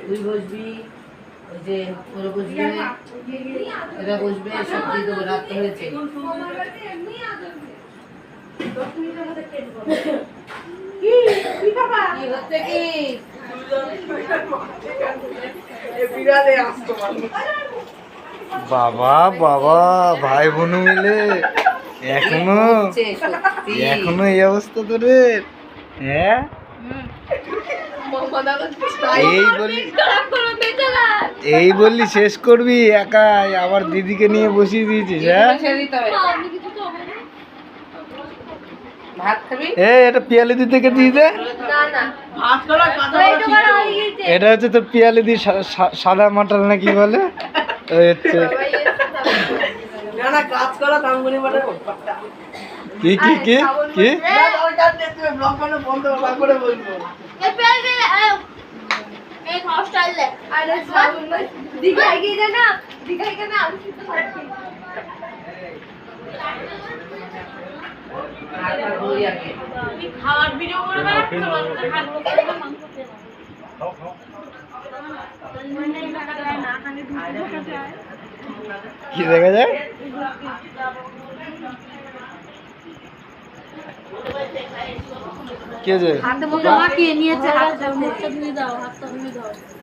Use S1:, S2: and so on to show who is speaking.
S1: তুই বসবি, ওই যে ওরা বসবে, এরা বসবে, সব দিয়ে দেবো, রাত তো হয়েছে।
S2: বাবা বাবা, ভাই বোন মিলে এখনো এখনো এই অবস্থা তোদের? হ্যাঁ, এই বললি শেষ করবি একাই, আবার দিদিকে নিয়ে বসিয়ে দিয়েছিস। হ্যাঁ, এটা পিয়ালিদি থেকে দিয়ে দে। এটা হচ্ছে তোর পিয়ালিদি সাদা মাটাল না কি বলে, হচ্ছে কি কি কি কি
S3: খাওয়ার ভিডিও করে
S2: কি দেখা যায়? কে যে
S3: হাতে মুখে মাখিয়ে নিয়েছে, হাতটা ধুয়ে দাও, হাতটা ধুয়ে দাও।